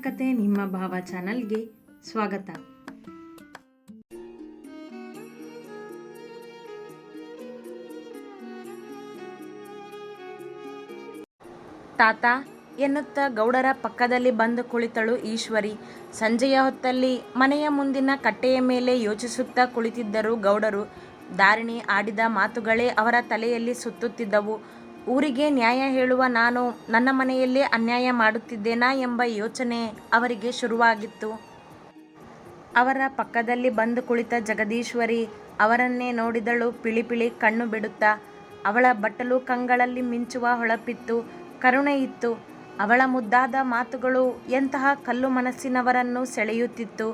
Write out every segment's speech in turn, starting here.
ಕತೆ ನಿಮ್ಮ ಭಾವ ಚಾನಲ್ಗೆ ಸ್ವಾಗತ. ತಾತ ಎನ್ನುತ್ತಾ ಗೌಡರ ಪಕ್ಕದಲ್ಲಿ ಬಂದು ಕುಳಿತಳು ಈಶ್ವರಿ. ಸಂಜೆಯ ಹೊತ್ತಲ್ಲಿ ಮನೆಯ ಮುಂದಿನ ಕಟ್ಟೆಯ ಮೇಲೆ ಯೋಚಿಸುತ್ತಾ ಕುಳಿತಿದ್ದರು ಗೌಡರು. ದಾರಿಣಿ ಆಡಿದ ಮಾತುಗಳೇ ಅವರ ತಲೆಯಲ್ಲಿ ಸುತ್ತುತ್ತಿದ್ದವು. ಊರಿಗೆ ನ್ಯಾಯ ಹೇಳುವ ನಾನು ನನ್ನ ಮನೆಯಲ್ಲೇ ಅನ್ಯಾಯ ಮಾಡುತ್ತಿದ್ದೇನಾ ಎಂಬ ಯೋಚನೆ ಅವರಿಗೆ ಶುರುವಾಗಿತ್ತು. ಅವರ ಪಕ್ಕದಲ್ಲಿ ಬಂದು ಕುಳಿತ ಜಗದೀಶ್ವರಿ ಅವರನ್ನೇ ನೋಡಿದಳು ಪಿಳಿಪಿಳಿ ಕಣ್ಣು ಬಿಡುತ್ತಾ. ಅವಳ ಬಟ್ಟಲು ಕಂಗಳಲ್ಲಿ ಮಿಂಚುವ ಹೊಳಪಿತ್ತು, ಕರುಣೆ ಇತ್ತು. ಅವಳ ಮುದ್ದಾದ ಮಾತುಗಳು ಎಂತಹ ಕಲ್ಲು ಮನಸ್ಸಿನವರನ್ನು ಸೆಳೆಯುತ್ತಿತ್ತು.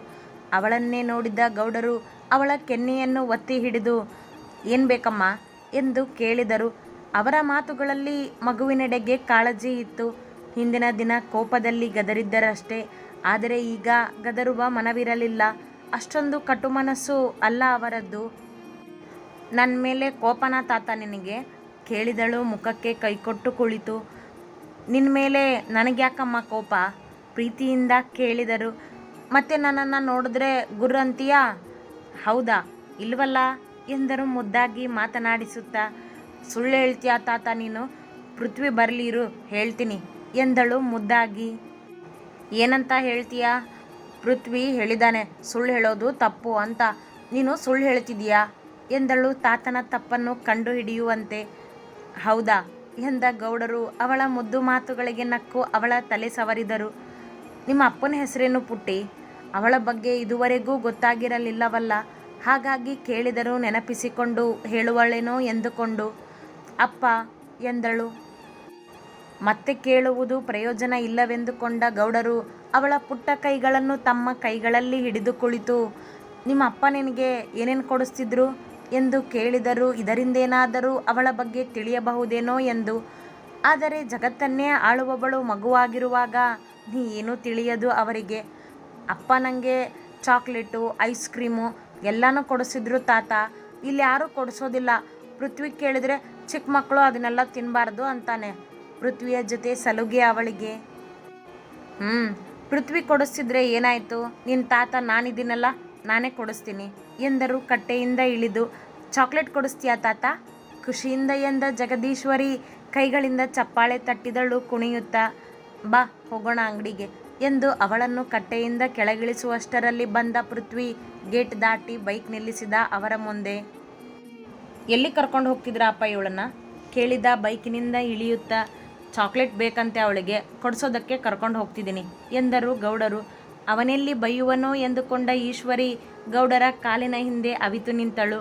ಅವಳನ್ನೇ ನೋಡಿದ ಗೌಡರು ಅವಳ ಕೆನ್ನೆಯನ್ನು ಒತ್ತಿ ಹಿಡಿದು "ಏನ್ ಬೇಕಮ್ಮ?" ಎಂದು ಕೇಳಿದರು. ಅವರ ಮಾತುಗಳಲ್ಲಿ ಮಗುವಿನೆಡೆಗೆ ಕಾಳಜಿ ಇತ್ತು. ಹಿಂದಿನ ದಿನ ಕೋಪದಲ್ಲಿ ಗದರಿದ್ದರಷ್ಟೇ, ಆದರೆ ಈಗ ಗದರುವ ಮನವಿರಲಿಲ್ಲ. ಅಷ್ಟೊಂದು ಕಟು ಮನಸ್ಸು ಅಲ್ಲ ಅವರದ್ದು. "ನನ್ನ ಮೇಲೆ ಕೋಪನಾ ತಾತ ನಿನಗೆ?" ಕೇಳಿದಳು ಮುಖಕ್ಕೆ ಕೈಕೊಟ್ಟು ಕುಳಿತು. "ನಿನ್ನ ಮೇಲೆ ನನಗ್ಯಾಕಮ್ಮ ಕೋಪ?" ಪ್ರೀತಿಯಿಂದ ಕೇಳಿದರು. "ಮತ್ತೆ ನನ್ನನ್ನು ನೋಡಿದ್ರೆ ಗುರ್ರಂತೀಯಾ?" "ಹೌದಾ ಇಲ್ವಲ್ಲ" ಎಂದರು ಮುದ್ದಾಗಿ ಮಾತನಾಡಿಸುತ್ತಾ. "ಸುಳ್ಳು ಹೇಳ್ತೀಯಾ ತಾತ ನೀನು?" "ಪೃಥ್ವಿ ಬರಲಿ ಇರು ಹೇಳ್ತೀನಿ" ಎಂದಳು ಮುದ್ದಾಗಿ. "ಏನಂತ ಹೇಳ್ತೀಯಾ?" "ಪೃಥ್ವಿ ಹೇಳಿದಾನೆ ಸುಳ್ಳು ಹೇಳೋದು ತಪ್ಪು ಅಂತ. ನೀನು ಸುಳ್ಳು ಹೇಳ್ತಿದೀಯಾ" ಎಂದಳು ತಾತನ ತಪ್ಪನ್ನು ಕಂಡು ಹಿಡಿಯುವಂತೆ. "ಹೌದಾ" ಎಂದ ಗೌಡರು ಅವಳ ಮುದ್ದು ಮಾತುಗಳಿಗೆ ನಕ್ಕು ಅವಳ ತಲೆ ಸವರಿದರು. "ನಿಮ್ಮ ಅಪ್ಪನ ಹೆಸರೇನು ಪುಟ್ಟಿ?" ಅವಳ ಬಗ್ಗೆ ಇದುವರೆಗೂ ಗೊತ್ತಾಗಿರಲಿಲ್ಲವಲ್ಲ, ಹಾಗಾಗಿ ಕೇಳಿದರೂ ನೆನಪಿಸಿಕೊಂಡು ಹೇಳುವಳೇನೋ ಎಂದುಕೊಂಡು. "ಅಪ್ಪ" ಎಂದಳು. ಮತ್ತೆ ಕೇಳುವುದು ಪ್ರಯೋಜನ ಇಲ್ಲವೆಂದುಕೊಂಡ ಗೌಡರು ಅವಳ ಪುಟ್ಟ ಕೈಗಳನ್ನು ತಮ್ಮ ಕೈಗಳಲ್ಲಿ ಹಿಡಿದು ಕುಳಿತು "ನಿಮ್ಮ ಅಪ್ಪ ನಿನಗೆ ಏನೇನು ಕೊಡಿಸ್ತಿದ್ರು?" ಎಂದು ಕೇಳಿದರು. ಇದರಿಂದೇನಾದರೂ ಅವಳ ಬಗ್ಗೆ ತಿಳಿಯಬಹುದೇನೋ ಎಂದು. ಆದರೆ ಜಗತ್ತನ್ನೇ ಆಳುವವಳು ಮಗುವಾಗಿರುವಾಗ ಏನೂ ತಿಳಿಯದು ಅವರಿಗೆ. "ಅಪ್ಪ ನನಗೆ ಚಾಕ್ಲೇಟು, ಐಸ್ ಕ್ರೀಮು ಎಲ್ಲನೂ ಕೊಡಿಸಿದ್ರು ತಾತ. ಇಲ್ಲಿ ಯಾರೂ ಕೊಡಿಸೋದಿಲ್ಲ. ಪೃಥ್ವಿ ಕೇಳಿದ್ರೆ ಚಿಕ್ಕ ಮಕ್ಕಳು ಅದನ್ನೆಲ್ಲ ತಿನ್ನಬಾರ್ದು ಅಂತಾನೆ." ಪೃಥ್ವಿಯ ಜೊತೆ ಸಲುಗೆ ಅವಳಿಗೆ. ಪೃಥ್ವಿ ಕೊಡಿಸ್ತಿದ್ರೆ ಏನಾಯಿತು? ನಿನ್ನ ತಾತ ನಾನಿದ್ದೀನಲ್ಲ, ನಾನೇ ಕೊಡಿಸ್ತೀನಿ" ಎಂದರು ಕಟ್ಟೆಯಿಂದ ಇಳಿದು. "ಚಾಕ್ಲೇಟ್ ಕೊಡಿಸ್ತೀಯಾ ತಾತ?" ಖುಷಿಯಿಂದ ಎಂದ ಜಗದೀಶ್ವರಿ ಕೈಗಳಿಂದ ಚಪ್ಪಾಳೆ ತಟ್ಟಿದಳು ಕುಣಿಯುತ್ತಾ. "ಬಾ ಹೋಗೋಣ ಅಂಗಡಿಗೆ" ಎಂದು ಅವಳನ್ನು ಕಟ್ಟೆಯಿಂದ ಕೆಳಗಿಳಿಸುವಷ್ಟರಲ್ಲಿ ಬಂದ ಪೃಥ್ವಿ ಗೇಟ್ ದಾಟಿ ಬೈಕ್ ನಿಲ್ಲಿಸಿದ ಅವರ ಮುಂದೆ. "ಎಲ್ಲಿ ಕರ್ಕೊಂಡು ಹೋಗ್ತಿದ್ರಾ ಅಪ್ಪ ಇವಳನ್ನ?" ಕೇಳಿದ ಬೈಕಿನಿಂದ ಇಳಿಯುತ್ತಾ. "ಚಾಕ್ಲೇಟ್ ಬೇಕಂತೆ ಅವಳಿಗೆ, ಕೊಡಿಸೋದಕ್ಕೆ ಕರ್ಕೊಂಡು ಹೋಗ್ತಿದ್ದೀನಿ" ಎಂದರು ಗೌಡರು. ಅವನೆಲ್ಲಿ ಬೈಯುವನೋ ಎಂದುಕೊಂಡ ಈಶ್ವರಿ ಗೌಡರ ಕಾಲಿನ ಹಿಂದೆ ಅವಿತು ನಿಂತಳು.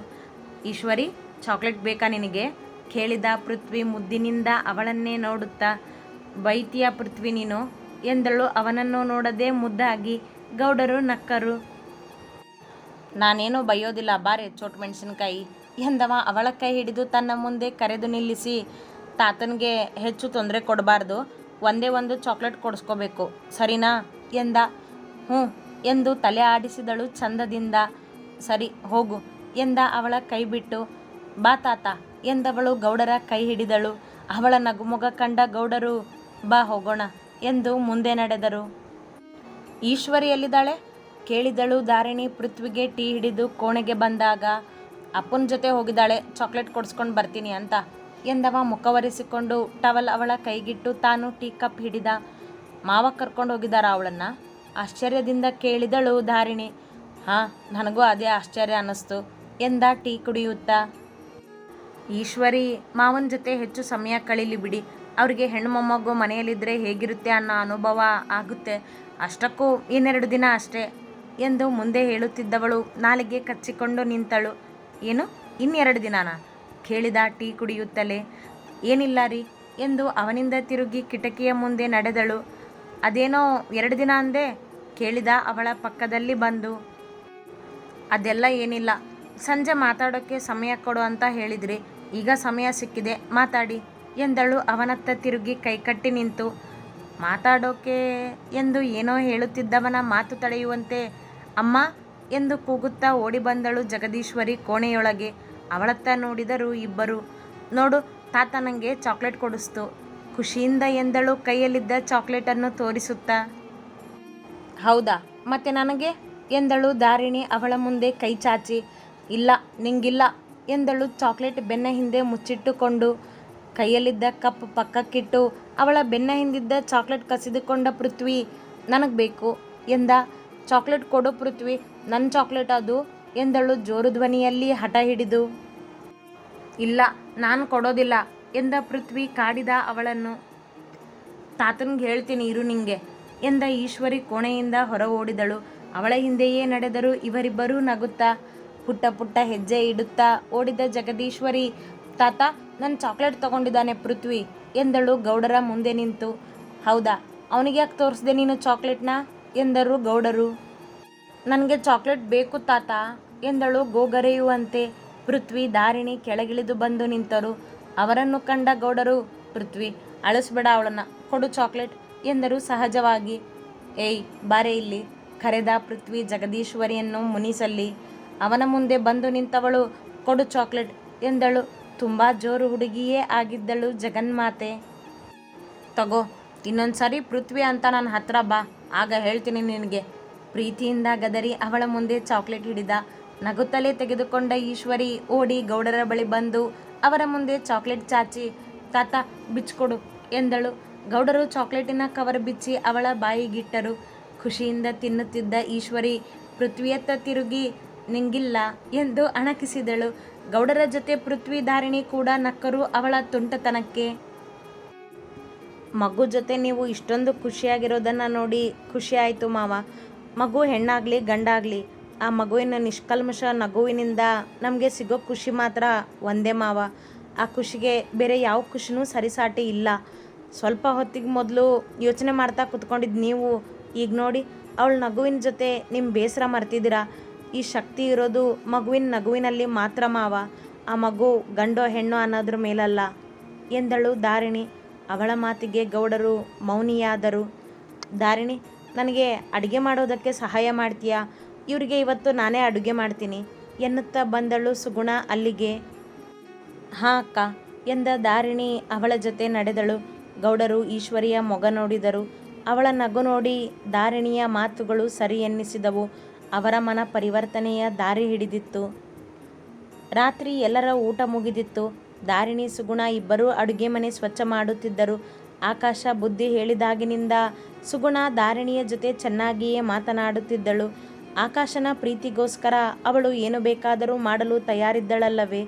"ಈಶ್ವರಿ, ಚಾಕ್ಲೇಟ್ ಬೇಕಾ ನಿನಗೆ?" ಕೇಳಿದ ಪೃಥ್ವಿ ಮುದ್ದಿನಿಂದ ಅವಳನ್ನೇ ನೋಡುತ್ತಾ. "ಬೈತೀಯಾ ಪೃಥ್ವಿ ನೀನು?" ಎಂದಳು ಅವನನ್ನು ನೋಡದೆ ಮುದ್ದಾಗಿ. ಗೌಡರು ನಕ್ಕರು. "ನಾನೇನೂ ಬೈಯೋದಿಲ್ಲ ಬಾರೆ ಚೋಟ್ ಮೆಣಸಿನಕಾಯಿ" ಎಂದವ ಅವಳ ಕೈ ಹಿಡಿದು ತನ್ನ ಮುಂದೆ ಕರೆದು ನಿಲ್ಲಿಸಿ. "ತಾತನಿಗೆ ಹೆಚ್ಚು ತೊಂದರೆ ಕೊಡಬಾರ್ದು, ಒಂದೇ ಒಂದು ಚಾಕ್ಲೇಟ್ ಕೊಡಿಸ್ಕೋಬೇಕು ಸರಿನಾ?" ಎಂದ. "ಹ್ಞೂ" ಎಂದು ತಲೆ ಆಡಿಸಿದಳು ಚಂದದಿಂದ. "ಸರಿ ಹೋಗು" ಎಂದ ಅವಳ ಕೈ ಬಿಟ್ಟು. "ಬಾ ತಾತ" ಎಂದವಳು ಗೌಡರ ಕೈ ಹಿಡಿದಳು. ಅವಳ ನಗುಮೊಗ ಕಂಡ ಗೌಡರು "ಬಾ ಹೋಗೋಣ" ಎಂದು ಮುಂದೆ ನಡೆದರು. "ಈಶ್ವರಿ ಎಲ್ಲಿದ್ದಾಳೆ?" ಕೇಳಿದಳು ದಾರಿಣಿ ಪೃಥ್ವಿಗೆ ಟೀ ಹಿಡಿದು ಕೋಣೆಗೆ ಬಂದಾಗ. "ಅಪ್ಪನ ಜೊತೆ ಹೋಗಿದ್ದಾಳೆ, ಚಾಕ್ಲೇಟ್ ಕೊಡಿಸ್ಕೊಂಡು ಬರ್ತೀನಿ ಅಂತ" ಎಂದವ ಮುಖವರಿಸಿಕೊಂಡು ಟವಲ್ ಅವಳ ಕೈಗಿಟ್ಟು ತಾನು ಟೀ ಕಪ್ ಹಿಡಿದ. "ಮಾವ ಕರ್ಕೊಂಡು ಹೋಗಿದ್ದಾರಾ ಅವಳನ್ನ?" ಆಶ್ಚರ್ಯದಿಂದ ಕೇಳಿದಳು ದಾರಿಣಿ. "ಹಾಂ, ನನಗೂ ಅದೇ ಆಶ್ಚರ್ಯ ಅನ್ನಿಸ್ತು" ಎಂದ ಟೀ ಕುಡಿಯುತ್ತಾ. "ಈಶ್ವರಿ ಮಾವನ ಜೊತೆ ಹೆಚ್ಚು ಸಮಯ ಕಳೀಲಿ ಬಿಡಿ, ಅವ್ರಿಗೆ ಹೆಣ್ಣು ಮೊಮ್ಮಗು ಮನೆಯಲ್ಲಿದ್ದರೆ ಹೇಗಿರುತ್ತೆ ಅನ್ನೋ ಅನುಭವ ಆಗುತ್ತೆ. ಅಷ್ಟಕ್ಕೂ ಇನ್ನೆರಡು ದಿನ ಅಷ್ಟೇ" ಎಂದು ಮುಂದೆ ಹೇಳುತ್ತಿದ್ದವಳು ನಾಲಿಗೆ ಕಚ್ಚಿಕೊಂಡು ನಿಂತಳು. "ಏನು ಇನ್ನೆರಡು ದಿನಾನಾ?" ಕೇಳಿದ ಟೀ ಕುಡಿಯುತ್ತಲೇ. "ಏನಿಲ್ಲ ರೀ" ಎಂದು ಅವನಿಂದ ತಿರುಗಿ ಕಿಟಕಿಯ ಮುಂದೆ ನಡೆದಳು. "ಅದೇನೋ 2 ದಿನ ಅಂದೆ?" ಕೇಳಿದ ಅವಳ ಪಕ್ಕದಲ್ಲಿ ಬಂದು. "ಅದೆಲ್ಲ ಏನಿಲ್ಲ, ಸಂಜೆ ಮಾತಾಡೋಕ್ಕೆ ಸಮಯ ಕೊಡು ಅಂತ ಹೇಳಿದ್ರಿ, ಈಗ ಸಮಯ ಸಿಕ್ಕಿದೆ ಮಾತಾಡಿ" ಎಂದಳು ಅವನತ್ತ ತಿರುಗಿ ಕೈಕಟ್ಟಿ ನಿಂತು. "ಮಾತಾಡೋಕೆ" ಎಂದು ಏನೋ ಹೇಳುತ್ತಿದ್ದವನ ಮಾತು ತಡೆಯುವಂತೆ "ಅಮ್ಮ" ಎಂದು ಕೂಗುತ್ತಾ ಓಡಿ ಬಂದಳು ಜಗದೀಶ್ವರಿ ಕೋಣೆಯೊಳಗೆ. ಅವಳತ್ತ ನೋಡಿದರು ಇಬ್ಬರು. "ನೋಡು ತಾತ ನನಗೆ ಚಾಕ್ಲೇಟ್ ಕೊಡಿಸ್ತು" ಖುಷಿಯಿಂದ ಎಂದಳು ಕೈಯಲ್ಲಿದ್ದ ಚಾಕ್ಲೇಟನ್ನು ತೋರಿಸುತ್ತಾ. ಹೌದಾ, ಮತ್ತೆ ನನಗೆ ಎಂದಳು ದಾರಿಣಿ ಅವಳ ಮುಂದೆ ಕೈ ಚಾಚಿ. ಇಲ್ಲ, ನಿಂಗಿಲ್ಲ ಎಂದಳು ಚಾಕ್ಲೇಟ್ ಬೆನ್ನ ಹಿಂದೆ ಮುಚ್ಚಿಟ್ಟುಕೊಂಡು. ಕೈಯಲ್ಲಿದ್ದ ಕಪ್ ಪಕ್ಕಕ್ಕಿಟ್ಟು ಅವಳ ಬೆನ್ನ ಹಿಂದಿದ್ದ ಚಾಕ್ಲೇಟ್ ಕಸಿದುಕೊಂಡ ಪೃಥ್ವಿ. ನನಗೆ ಬೇಕು ಎಂದ. ಚಾಕ್ಲೇಟ್ ಕೊಡು ಪೃಥ್ವಿ, ನನ್ನ ಚಾಕ್ಲೇಟ್ ಅದು ಎಂದಳು ಜೋರು ಧ್ವನಿಯಲ್ಲಿ ಹಠ ಹಿಡಿದು. ಇಲ್ಲ, ನಾನು ಕೊಡೋದಿಲ್ಲ ಎಂದ ಪೃಥ್ವಿ ಕಾಡಿದ ಅವಳನ್ನು. ತಾತನ್ಗೆ ಹೇಳ್ತೀನಿ ಇರು ನಿಂಗೆ ಎಂದ ಈಶ್ವರಿ ಕೋಣೆಯಿಂದ ಹೊರ ಓಡಿದಳು. ಅವಳ ಹಿಂದೆಯೇ ನಡೆದರು ಇವರಿಬ್ಬರೂ ನಗುತ್ತಾ. ಪುಟ್ಟ ಪುಟ್ಟ ಹೆಜ್ಜೆ ಇಡುತ್ತಾ ಓಡಿದ ಜಗದೀಶ್ವರಿ. ತಾತ, ನನ್ನ ಚಾಕ್ಲೇಟ್ ತಗೊಂಡಿದ್ದಾನೆ ಪೃಥ್ವಿ ಎಂದಳು ಗೌಡರ ಮುಂದೆ ನಿಂತು. ಹೌದಾ, ಅವನಿಗೆ ಯಾಕೆ ತೋರಿಸ್ದೆ ನೀನು ಚಾಕ್ಲೇಟ್ನ ಎಂದರು ಗೌಡರು. ನನಗೆ ಚಾಕ್ಲೇಟ್ ಬೇಕು ತಾತ ಎಂದಳು ಗೋಗರೆಯುವಂತೆ. ಪೃಥ್ವಿ ದಾರಿಣಿ ಕೆಳಗಿಳಿದು ಬಂದು ನಿಂತರು. ಅವರನ್ನು ಕಂಡ ಗೌಡರು, ಪೃಥ್ವಿ ಅಳಿಸ್ಬೇಡ ಅವಳನ್ನ, ಕೊಡು ಚಾಕ್ಲೇಟ್ ಎಂದರು ಸಹಜವಾಗಿ. ಏಯ್ ಬಾರೆ ಇಲ್ಲಿ ಕರೆದ ಪೃಥ್ವಿ ಜಗದೀಶ್ವರಿಯನ್ನು ಮುನಿಸಲ್ಲಿ. ಅವನ ಮುಂದೆ ಬಂದು ನಿಂತವಳು. ಕೊಡು ಚಾಕ್ಲೇಟ್ ಎಂದಳು. ತುಂಬ ಜೋರು ಹುಡುಗಿಯೇ ಆಗಿದ್ದಳು ಜಗನ್ಮಾತೆ. ತಗೋ, ಇನ್ನೊಂದ್ಸರಿ ಪೃಥ್ವಿ ಅಂತ ನನ್ನ ಹತ್ರ ಬಾ, ಆಗ ಹೇಳ್ತೀನಿ ನಿನಗೆ ಪ್ರೀತಿಯಿಂದ ಗದರಿ ಅವಳ ಮುಂದೆ ಚಾಕ್ಲೇಟ್ ಹಿಡಿದ. ನಗುತ್ತಲೇ ತೆಗೆದುಕೊಂಡ ಈಶ್ವರಿ ಓಡಿ ಗೌಡರ ಬಳಿ ಬಂದು ಅವರ ಮುಂದೆ ಚಾಕ್ಲೇಟ್ ಚಾಚಿ. ತಾತ ಬಿಚ್ಕೊಡು ಎಂದಳು. ಗೌಡರು ಚಾಕ್ಲೇಟಿನ ಕವರ್ ಬಿಚ್ಚಿ ಅವಳ ಬಾಯಿಗಿಟ್ಟರು. ಖುಷಿಯಿಂದ ತಿನ್ನುತ್ತಿದ್ದ ಈಶ್ವರಿ ಪೃಥ್ವಿಯತ್ತ ತಿರುಗಿ ನಿಂಗಿಲ್ಲ ಎಂದು ಅಣಕಿಸಿದಳು. ಗೌಡರ ಜೊತೆ ಪೃಥ್ವಿ ದಾರಿಣಿ ಕೂಡ ನಕ್ಕರು ಅವಳ ತುಂಟತನಕ್ಕೆ. ಮಗು ಜೊತೆ ನೀವು ಇಷ್ಟೊಂದು ಖುಷಿಯಾಗಿರೋದನ್ನು ನೋಡಿ ಖುಷಿ ಆಯಿತು ಮಾವ. ಮಗು ಹೆಣ್ಣಾಗಲಿ ಗಂಡಾಗಲಿ ಆ ಮಗುವಿನ ನಿಷ್ಕಲ್ಮಶ ನಗುವಿನಿಂದ ನಮಗೆ ಸಿಗೋ ಖುಷಿ ಮಾತ್ರ ಒಂದೇ ಮಾವ. ಆ ಖುಷಿಗೆ ಬೇರೆ ಯಾವ ಖುಷಿನೂ ಸರಿಸಾಟಿ ಇಲ್ಲ. ಸ್ವಲ್ಪ ಹೊತ್ತಿಗೆ ಮೊದಲು ಯೋಚನೆ ಮಾಡ್ತಾ ಕುತ್ಕೊಂಡಿದ್ದು ನೀವು ಈಗ ನೋಡಿ ಅವಳ ನಗುವಿನ ಜೊತೆ ನಿಮ್ಮ ಬೇಸರ ಮರ್ತಿದ್ದೀರಾ. ಈ ಶಕ್ತಿ ಇರೋದು ಮಗುವಿನ ನಗುವಿನಲ್ಲಿ ಮಾತ್ರ ಮಾವ, ಆ ಮಗು ಗಂಡೋ ಹೆಣ್ಣೋ ಅನ್ನೋದ್ರ ಮೇಲಲ್ಲ ಎಂದಳು ದಾರಿಣಿ. ಅವಳ ಮಾತಿಗೆ ಗೌಡರು ಮೌನಿಯಾದರು. ದಾರಿಣಿ, ನನಗೆ ಅಡುಗೆ ಮಾಡೋದಕ್ಕೆ ಸಹಾಯ ಮಾಡ್ತೀಯಾ? ಇವರಿಗೆ ಇವತ್ತು ನಾನೇ ಅಡುಗೆ ಮಾಡ್ತೀನಿ ಎನ್ನುತ್ತಾ ಬಂದಳು ಸುಗುಣ ಅಲ್ಲಿಗೆ. ಹಾಂ ಅಕ್ಕ ಎಂದ ದಾರಿಣಿ ಅವಳ ಜೊತೆ ನಡೆದಳು. ಗೌಡರು ಈಶ್ವರಿಯ ಮೊಗ ನೋಡಿದರು. ಅವಳ ನಗು ನೋಡಿ ದಾರಿಣಿಯ ಮಾತುಗಳು ಸರಿ ಎನ್ನಿಸಿದವು. ಅವರ ಮನ ಪರಿವರ್ತನೆಯ ದಾರಿ ಹಿಡಿದಿತ್ತು. ರಾತ್ರಿ ಎಲ್ಲರ ಊಟ ಮುಗಿದಿತ್ತು. ದಾರಿಣಿ ಸುಗುಣ ಇಬ್ಬರೂ ಅಡುಗೆ ಮನೆ ಸ್ವಚ್ಛ ಮಾಡುತ್ತಿದ್ದರು. ಆಕಾಶ ಬುದ್ಧಿ ಹೇಳಿದಾಗಿನಿಂದ ಸುಗುಣ ದಾರಿಣಿಯ ಜೊತೆ ಚೆನ್ನಾಗಿಯೇ ಮಾತನಾಡುತ್ತಿದ್ದಳು. ಆಕಾಶನ ಪ್ರೀತಿಗೋಸ್ಕರ ಅವಳು ಏನು ಬೇಕಾದರೂ ಮಾಡಲು ತಯಾರಿದ್ದಳಲ್ಲವೇ.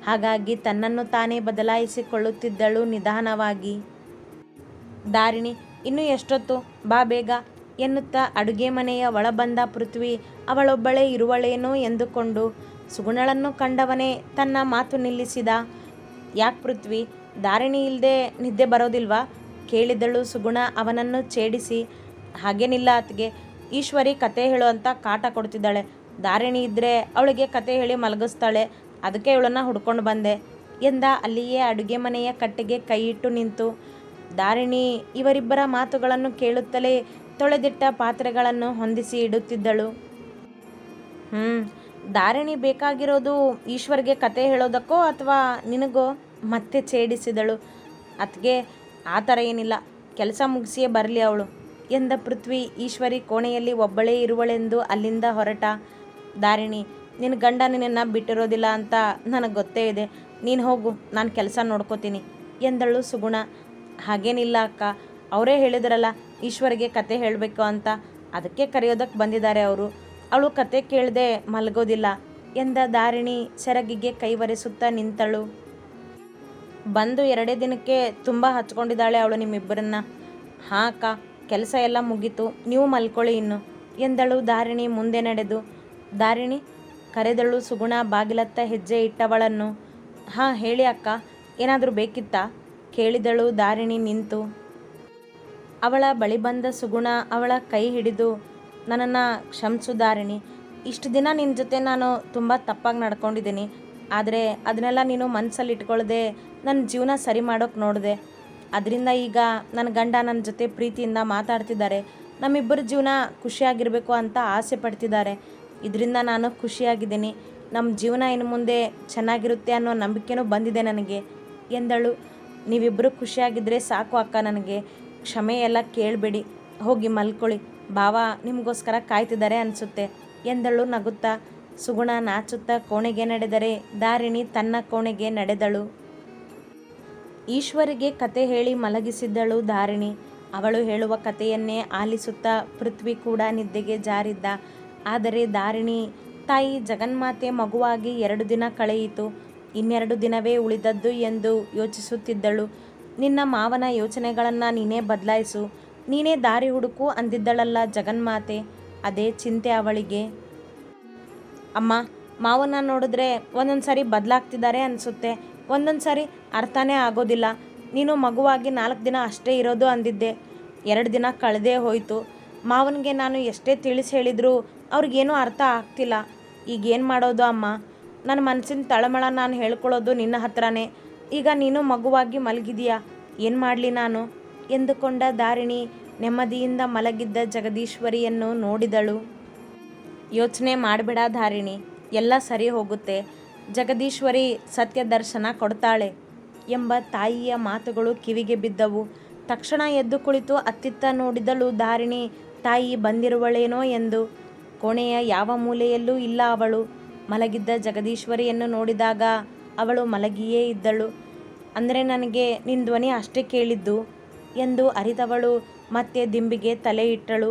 ಹಾಗಾಗಿ ತನ್ನನ್ನು ತಾನೇ ಬದಲಾಯಿಸಿಕೊಳ್ಳುತ್ತಿದ್ದಳು ನಿಧಾನವಾಗಿ. ದಾರಿಣಿ, ಇನ್ನೂ ಎಷ್ಟೊತ್ತು, ಬಾ ಬೇಗ ಎನ್ನುತ್ತಾ ಅಡುಗೆ ಮನೆಯ ಒಳ ಬಂದ ಪೃಥ್ವಿ ಅವಳೊಬ್ಬಳೇ ಇರುವಳೇನೋ ಎಂದುಕೊಂಡು ಸುಗುಣಳನ್ನು ಕಂಡವನೇ ತನ್ನ ಮಾತು ನಿಲ್ಲಿಸಿದ. ಯಾಕೆ ಪೃಥ್ವಿ, ದಾರಿಣಿ ಇಲ್ಲದೆ ನಿದ್ದೆ ಬರೋದಿಲ್ವಾ ಕೇಳಿದಳು ಸುಗುಣ ಅವನನ್ನು ಛೇಡಿಸಿ. ಹಾಗೇನಿಲ್ಲ ಅತ್ತಿಗೆ, ಈಶ್ವರಿ ಕತೆ ಹೇಳು ಅಂತ ಕಾಟ ಕೊಡ್ತಿದ್ದಾಳೆ. ದಾರಿಣಿ ಇದ್ದರೆ ಅವಳಿಗೆ ಕತೆ ಹೇಳಿ ಮಲಗಿಸ್ತಾಳೆ, ಅದಕ್ಕೆ ಇವಳನ್ನು ಹುಡ್ಕೊಂಡು ಬಂದೆ ಎಂದ ಅಲ್ಲಿಯೇ ಅಡುಗೆ ಮನೆಯ ಕಟ್ಟೆಗೆ ಕೈಯಿಟ್ಟು ನಿಂತು. ದಾರಿಣಿ ಇವರಿಬ್ಬರ ಮಾತುಗಳನ್ನು ಕೇಳುತ್ತಲೇ ತೊಳೆದಿಟ್ಟ ಪಾತ್ರೆಗಳನ್ನು ಹೊಂದಿಸಿ ಇಡುತ್ತಿದ್ದಳು. ದಾರಿಣಿ ಬೇಕಾಗಿರೋದು ಈಶ್ವರ್ಗೆ ಕತೆ ಹೇಳೋದಕ್ಕೋ ಅಥವಾ ನಿನಗೋ ಮತ್ತೆ ಛೇಡಿಸಿದಳು. ಅತ್ಗೆ ಆ ಥರ ಏನಿಲ್ಲ, ಕೆಲಸ ಮುಗಿಸಿಯೇ ಬರಲಿ ಅವಳು ಎಂದ ಪೃಥ್ವಿ ಈಶ್ವರಿ ಕೋಣೆಯಲ್ಲಿ ಒಬ್ಬಳೇ ಇರುವಳೆಂದು ಅಲ್ಲಿಂದ ಹೊರಟ. ದಾರಿಣಿ, ನಿನ್ನ ಗಂಡ ನಿನ್ನನ್ನು ಬಿಟ್ಟಿರೋದಿಲ್ಲ ಅಂತ ನನಗೆ ಗೊತ್ತೇ ಇದೆ, ನೀನು ಹೋಗು, ನಾನು ಕೆಲಸ ನೋಡ್ಕೋತೀನಿ ಎಂದಳು ಸುಗುಣ. ಹಾಗೇನಿಲ್ಲ ಅಕ್ಕ, ಅವರೇ ಹೇಳಿದ್ರಲ್ಲ ಈಶ್ವರಿಗೆ ಕತೆ ಹೇಳಬೇಕು ಅಂತ, ಅದಕ್ಕೆ ಕರೆಯೋದಕ್ಕೆ ಬಂದಿದ್ದಾರೆ ಅವರು. ಅವಳು ಕತೆ ಕೇಳದೆ ಮಲಗೋದಿಲ್ಲ ಎಂದ ದಾರಿಣಿ ಸೆರಗಿಗೆ ಕೈವರೆಸುತ್ತಾ ನಿಂತಳು. ಬಂದು 2 ದಿನಕ್ಕೆ ತುಂಬ ಹಚ್ಕೊಂಡಿದ್ದಾಳೆ ಅವಳು ನಿಮ್ಮಿಬ್ಬರನ್ನ. ಹಾಂ ಅಕ್ಕ, ಕೆಲಸ ಎಲ್ಲ ಮುಗೀತು, ನೀವು ಮಲ್ಕೊಳ್ಳಿ ಇನ್ನು ಎಂದಳು ದಾರಿಣಿ ಮುಂದೆ ನಡೆದು. ದಾರಿಣಿ ಕರೆದಳು ಸುಗುಣ ಬಾಗಿಲತ್ತ ಹೆಜ್ಜೆ ಇಟ್ಟವಳನ್ನು. ಹಾಂ ಹೇಳಿ ಅಕ್ಕ, ಏನಾದರೂ ಬೇಕಿತ್ತಾ ಕೇಳಿದಳು ದಾರಿಣಿ ನಿಂತು. ಅವಳ ಬಳಿ ಬಂದ ಸುಗುಣ ಅವಳ ಕೈ ಹಿಡಿದು, ನನ್ನನ್ನು ಕ್ಷಮಿಸು ದಾರಿಣಿ, ಇಷ್ಟು ದಿನ ನಿನ್ನ ಜೊತೆ ನಾನು ತುಂಬ ತಪ್ಪಾಗಿ ನಡ್ಕೊಂಡಿದ್ದೀನಿ. ಆದರೆ ಅದನ್ನೆಲ್ಲ ನೀನು ಮನಸ್ಸಲ್ಲಿ ಇಟ್ಕೊಳ್ಳದೆ ನನ್ನ ಜೀವನ ಸರಿ ಮಾಡೋಕ್ಕೆ ನೋಡಿದೆ. ಅದರಿಂದ ಈಗ ನನ್ನ ಗಂಡ ನನ್ನ ಜೊತೆ ಪ್ರೀತಿಯಿಂದ ಮಾತಾಡ್ತಿದ್ದಾರೆ, ನಮ್ಮಿಬ್ಬರ ಜೀವನ ಖುಷಿಯಾಗಿರಬೇಕು ಅಂತ ಆಸೆ ಪಡ್ತಿದ್ದಾರೆ. ಇದರಿಂದ ನಾನು ಖುಷಿಯಾಗಿದ್ದೀನಿ, ನಮ್ಮ ಜೀವನ ಇನ್ನು ಮುಂದೆ ಚೆನ್ನಾಗಿರುತ್ತೆ ಅನ್ನೋ ನಂಬಿಕೆನೂ ಬಂದಿದೆ ನನಗೆ ಎಂದಳು. ನೀವಿಬ್ಬರು ಖುಷಿಯಾಗಿದ್ದರೆ ಸಾಕು ಅಕ್ಕ, ನನಗೆ ಕ್ಷಮೆ ಎಲ್ಲ ಕೇಳಬೇಡಿ, ಹೋಗಿ ಮಲ್ಕೊಳ್ಳಿ ಭಾವ ನಿಮಗೋಸ್ಕರ ಕಾಯ್ತಿದ್ದಾರೆ ಅನಿಸುತ್ತೆ ಎಂದಳು ನಗುತ್ತಾ. ಸುಗುಣ ನಾಚುತ್ತಾ ಕೋಣೆಗೆ ನಡೆದರೆ ಧಾರಿಣಿ ತನ್ನ ಕೋಣೆಗೆ ನಡೆದಳು. ಈಶ್ವರಿಗೆ ಕತೆ ಹೇಳಿ ಮಲಗಿಸಿದ್ದಳು ಧಾರಿಣಿ. ಅವಳು ಹೇಳುವ ಕತೆಯನ್ನೇ ಆಲಿಸುತ್ತಾ ಪೃಥ್ವಿ ಕೂಡ ನಿದ್ದೆಗೆ ಜಾರಿದ್ದ. ಆದರೆ ಧಾರಿಣಿ ತಾಯಿ ಜಗನ್ಮಾತೆ ಮಗುವಾಗಿ 2 ದಿನ ಕಳೆಯಿತು, ಇನ್ನೆರಡು ದಿನವೇ ಉಳಿದದ್ದು ಎಂದು ಯೋಚಿಸುತ್ತಿದ್ದಳು. ನಿನ್ನ ಮಾವನ ಯೋಚನೆಗಳನ್ನು ನೀನೇ ಬದಲಾಯಿಸು, ನೀನೇ ದಾರಿ ಹುಡುಕು ಅಂದಿದ್ದಳಲ್ಲ ಜಗನ್ಮಾತೆ. ಅದೇ ಚಿಂತೆ ಅವಳಿಗೆ. ಅಮ್ಮ, ಮಾವನ ನೋಡಿದ್ರೆ ಒಂದೊಂದು ಸರಿ ಬದಲಾಗ್ತಿದ್ದಾರೆ ಅನಿಸುತ್ತೆ, ಒಂದೊಂದು ಸರಿ ಅರ್ಥನೇ ಆಗೋದಿಲ್ಲ. ನೀನು ಮಗುವಾಗಿ 4 ದಿನ ಅಷ್ಟೇ ಇರೋದು ಅಂದಿದ್ದೆ, 2 ದಿನ ಕಳೆದೇ ಹೋಯಿತು. ಮಾವನಿಗೆ ನಾನು ಎಷ್ಟೇ ತಿಳಿಸಿ ಹೇಳಿದರೂ ಅವ್ರಿಗೇನೂ ಅರ್ಥ ಆಗ್ತಿಲ್ಲ. ಈಗೇನು ಮಾಡೋದು ಅಮ್ಮ? ನನ್ನ ಮನಸ್ಸಿನ ತಳಮಳ ನಾನು ಹೇಳ್ಕೊಳ್ಳೋದು ನಿನ್ನ ಹತ್ರನೇ. ಈಗ ನೀನು ಮಗುವಾಗಿ ಮಲಗಿದೀಯಾ, ಏನು ಮಾಡಲಿ ನಾನು ಎಂದುಕೊಂಡ ಧಾರಿಣಿ ನೆಮ್ಮದಿಯಿಂದ ಮಲಗಿದ್ದ ಜಗದೀಶ್ವರಿಯನ್ನು ನೋಡಿದಳು. ಯೋಚನೆ ಮಾಡಬೇಡ ಧಾರಿಣಿ, ಎಲ್ಲ ಸರಿ ಹೋಗುತ್ತೆ. ಜಗದೀಶ್ವರಿ ಸತ್ಯ ದರ್ಶನ ಕೊಡ್ತಾಳೆ ಎಂಬ ತಾಯಿಯ ಮಾತುಗಳು ಕಿವಿಗೆ ಬಿದ್ದವು. ತಕ್ಷಣ ಎದ್ದು ಕುಳಿತು ಅತ್ತಿತ್ತ ನೋಡಿದಳು ಧಾರಿಣಿ ತಾಯಿ ಬಂದಿರುವಳೇನೋ ಎಂದು. ಕೋಣೆಯ ಯಾವ ಮೂಲೆಯಲ್ಲೂ ಇಲ್ಲ ಅವಳು. ಮಲಗಿದ್ದ ಜಗದೀಶ್ವರಿಯನ್ನು ನೋಡಿದಾಗ ಅವಳು ಮಲಗಿಯೇ ಇದ್ದಳು. ಅಂದರೆ ನನಗೆ ನಿನ್ನ ಧ್ವನಿ ಅಷ್ಟೇ ಕೇಳಿದ್ದು ಎಂದು ಅರಿತವಳು ಮತ್ತೆ ದಿಂಬಿಗೆ ತಲೆ ಇಟ್ಟಳು.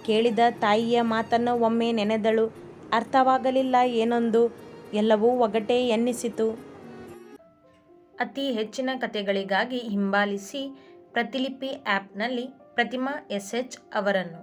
ಕೇಳಿದ ತಾಯಿಯ ಮಾತನ್ನು ಒಮ್ಮೆ ನೆನೆದಳು. ಅರ್ಥವಾಗಲಿಲ್ಲ ಏನೊಂದು, ಎಲ್ಲವೂ ಒಗಟೇ ಎನ್ನಿಸಿತು. ಅತಿ ಹೆಚ್ಚಿನ ಕಥೆಗಳಿಗಾಗಿ ಹಿಂಬಾಲಿಸಿ ಪ್ರತಿಲಿಪಿ ಆ್ಯಪ್ನಲ್ಲಿ ಪ್ರತಿಮಾ SH ಅವರನ್ನು.